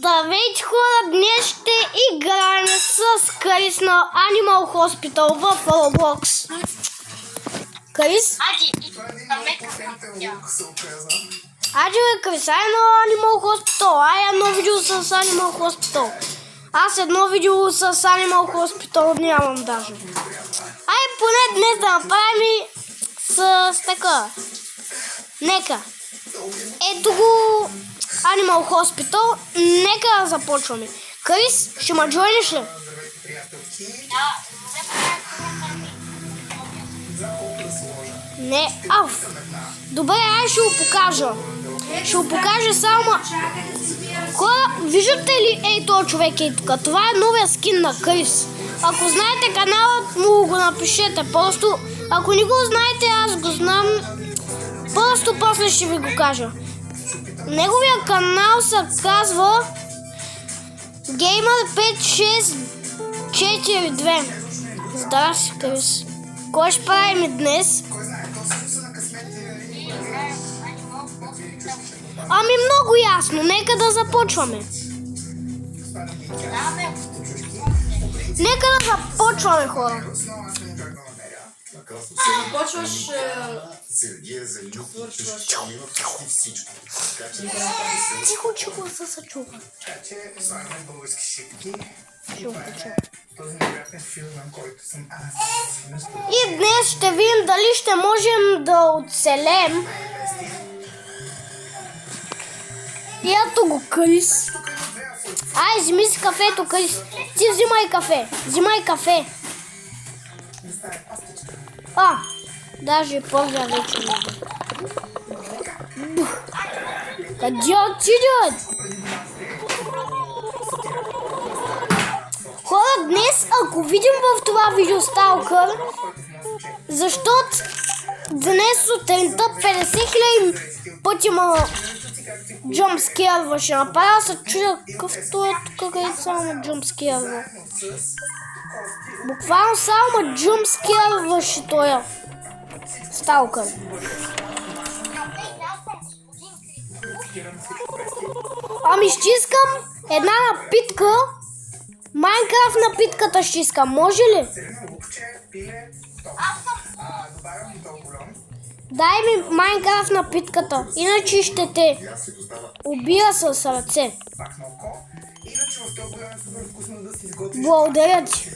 Здравейте хора, днес ще играем с Крис на Animal Hospital в Roblox. Крис? Ади бе Крис, ай на Animal Hospital, ай едно видео с Animal Hospital. Аз едно видео с Animal Hospital нямам даже. Ай поне днес да направим с така. Нека. Ето го Animal Hospital. Нека да започваме. Крис, ще ме джойниш ли? Не, добре, ай ще го покажа. Ще го покажа само. Хора, виждате ли ей този човек е тук? Това е новия скин на Крис. Ако знаете каналът му го напишете. Просто, ако не го знаете, аз го знам. Просто после ще ви го кажа. Неговия канал се казва Gamer5642. Здрасти, Крис. Кой ще правим днес? Ами много ясно, нека да започваме. Нека да започваме, хора. Започваш... Тихо, да се чува. И днес ще видим дали ще можем да оцелем. И ето го Крис. Ай, вземи си кафето, Крис. Ти взимай кафе. Взимай кафе. Даже поза вече не. Къде отидат? Хора, днес, ако видим в това видео Сталкър, защото днес сутринта 50 000 пъти ма джъмпскерваше. Направя се чудя какъв той е тук, където само джъмпскерва. Буквално само джъмпскерваше той Сталкър. Ами ще искам една напитка. Майнкрафт напитката ще искам. Може ли? Дай ми Майнкрафт напитката. Иначе ще те убия с ръце. Благодаря ти.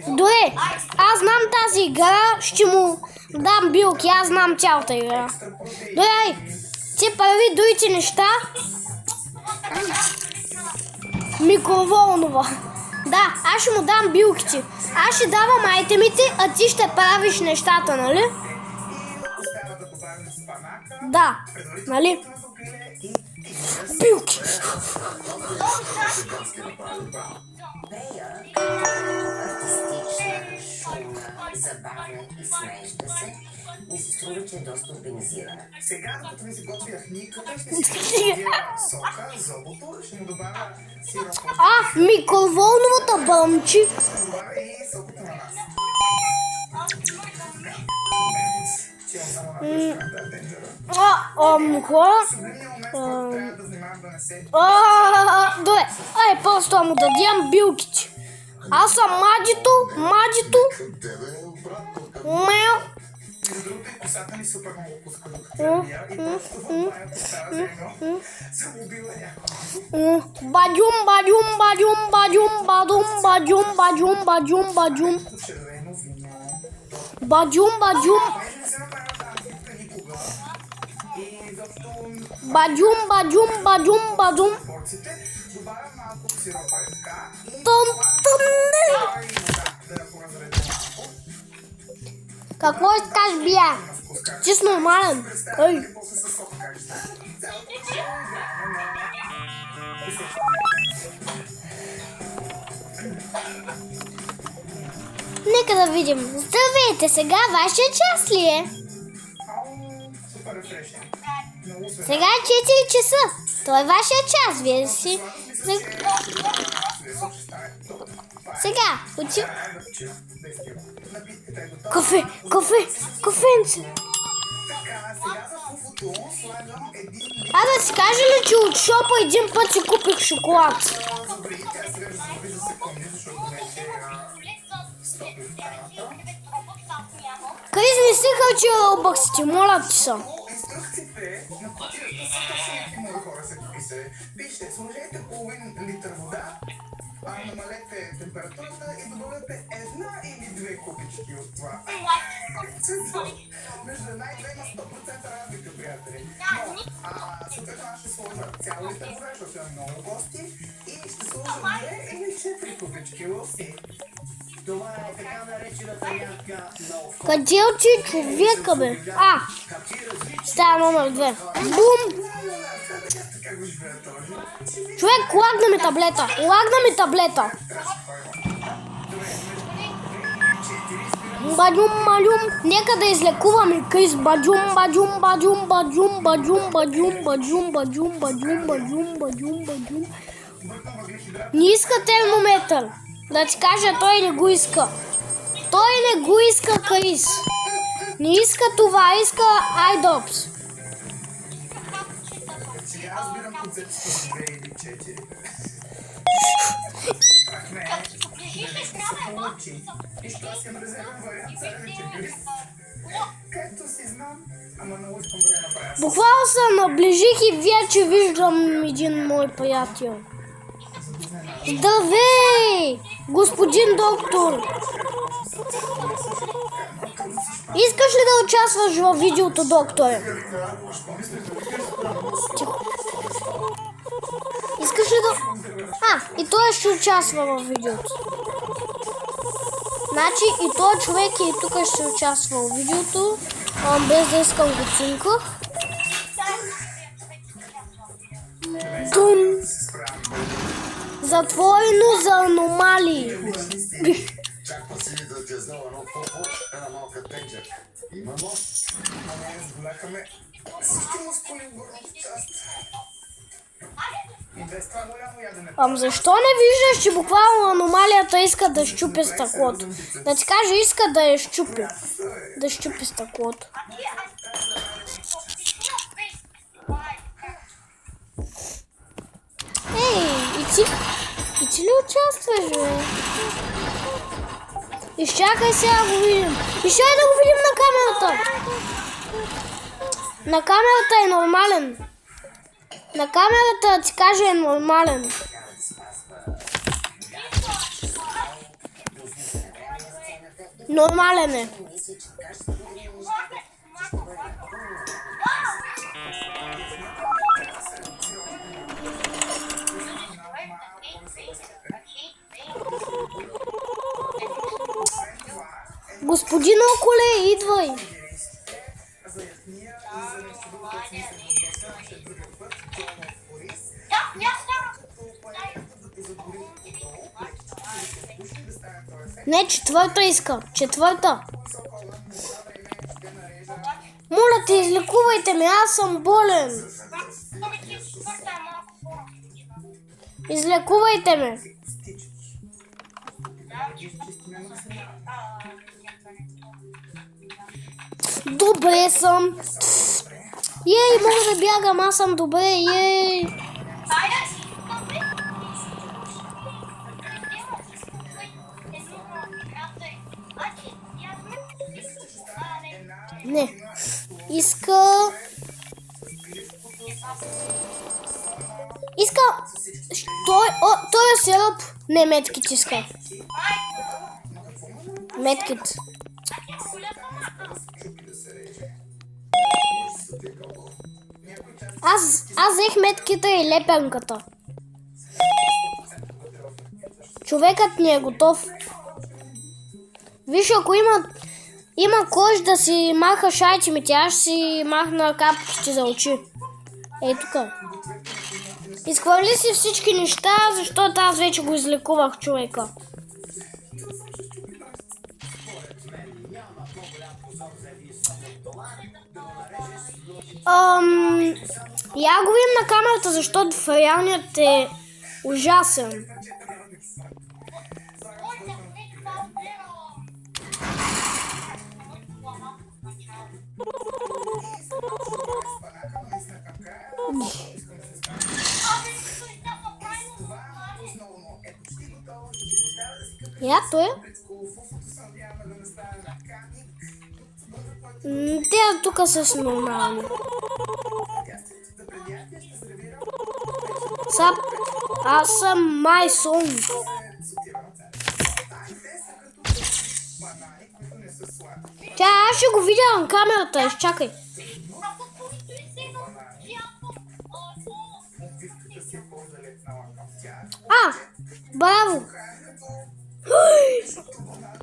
Добре, аз знам тази игра. Ще му дам билки. Аз знам цялата игра. Добре, ти прави другите неща. Микроволнова. Да, аз ще му дам билките. Аз ще давам айтемите, а ти ще правиш нещата, нали? Да, нали? Билки. Забавно и смееща се, ми се струва, че е доста организирана. Сега, докато ми се готвя хниката, ще си подвия сока, зъбото, ще му добавя сироп. Микроволновата бълмчи. Добавя и сокото на нас. Хора. Трябва да внимавам да не се... Добре, просто му дадям билките. Аз съм Маджито. Мяу. Между другото и косата ми супер много пуска докато и просто в моя представа за едно съм убила някой. Бадюм. Червено вино. Бадюм. Понеже не се направя тази напитка никога и Бадюм. порците, добавям малко сиропа и така и да я поразредя малко. Какво искаш, бия? Ти си нормален. Ей. Нека да видим. Здравейте, сега вашия час ли е? Сега е 4 часа. Това е вашия час, вие си. Сега, Кафенце. Така, сега за фуфото слагам един литър. А да си кажа ли, че от шопа един път си купих шоколад? Добре, тя сега ще зроби за секунди, защото вече стопи в каната. Крис, не си хълчи рълбъксите, моля ти са. Инструкциите на кутията са точно някакви мои хора са ги писали. Пише, сложете половин литър вода, намалете температурата и добавете една или две купички от това. Между една и две има 100% разлика, приятели. Но, съответно аз ще сложа цял литър вода, защото имам много гости и ще сложа 2 или 4 купички лоси. Това е така наречената мярка на офо. Къде отиде човека, бе? Стая номер 2. Бум! Така го живея този. Човек, лагна ми таблета. Лагна ми таблета. Бадюм, бадюм. Нека да излекуваме Крис. Бадюм, бадюм, бадюм, бадюм, бадюм, бадюм, бадюм, бадюм, бадюм, бадюм, бадюм, бадюм. Не иска термометър. Да ти кажа, той не го иска. Той не го иска, Крис. Не иска това, иска iDops. Сега разбирам концепцията за 2 или 4. Получи. И що аз имам резервен вариант, царевиче Крис. Както си знам, ама много искам да я направя. Буквално се наближих и вече виждам един мой приятел. Здравей, господин доктор! Искаш ли да участваш в видеото, докторе? Тихо. Искаш ли да... и той ще участва в видеото. Значи и този човек и тук ще участва в видеото. Без да искам го цунках. Дун! Затворено за аномалии. Чаква си да ти е взела едно попо, една малка тенджер. Именно. Ама сболяхаме всички мускули в горната част. И без това голямо ядене. Защо не виждаш, че буквално аномалията иска да щупи стъклото? Да ти кажа, иска да я щупи. Да щупи стъклото. Ей, и ти ли участваш, бе? Изчакай сега го видим. Изчакай да го видим на камерата. На камерата е нормален. На камерата, ти кажа, е нормален. Нормален е. Господин Околе, идвай. Не, четвърта иска. Четвърта. Моля те, излекувайте ме, аз съм болен. Излекувайте ме. Добре съм. Ей, мога да бягам, аз съм добре, ей. Не. Иска... Той е сироп. Не, медкит иска. Медкит. Аз взех медкита и лепенката. Човекът не е готов. Виж, ако има кой да си маха шайчи, тя ще си махна капките за очи. Ей тук. Изхвърли си всички неща, защото аз вече го излекувах човека. Я го видим на камерата, защото в реалният е ужасен. основно е почти готово и ще остава да си къпе Я той. фуфото се надяваме да не стане механик. Те тук са нормални. За предятие ще сервирам Аз съм майсон. сотира на царя. Те са като банани, които не са сладки. Аз ще го видя на камерата, изчакай. Опивката си е по-залепнала към тях. Браво.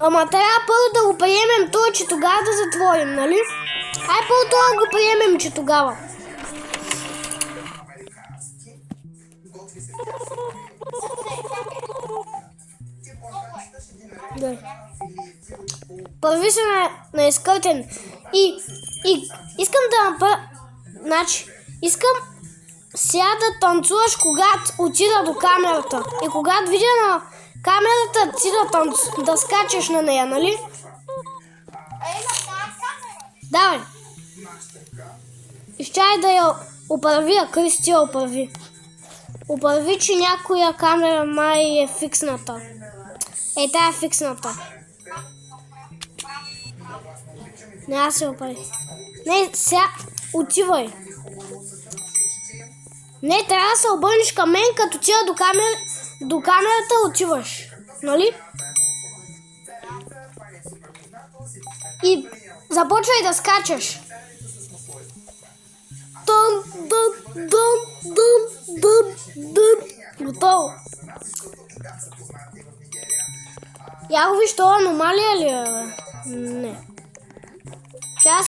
Ама трябва първо да го приемем това, че тогава да затворим, нали? Ай първо това го приемем, че тогава. Американски. Готви се тясно. Ти по-нататък ще ги нарежда Да. на филии. Първи се на изкъртен. И искам да направя... Значи, искам сега да танцуваш, когато отида до камерата. И когато видя на камерата, ти да скачаш на нея, нали? Давай. Изчай да я оправи, а Кристи я оправи. Оправи, че някоя камера май е фиксната. Тая е фиксната. Не, аз се оправи. Не, сега отивай. Не, трябва да се обърнеш към мен, като отида до камерата отиваш. Нали? И започвай да скачаш. Готово. Я го виж, това аномалия ли е, бе? Не. Сейчас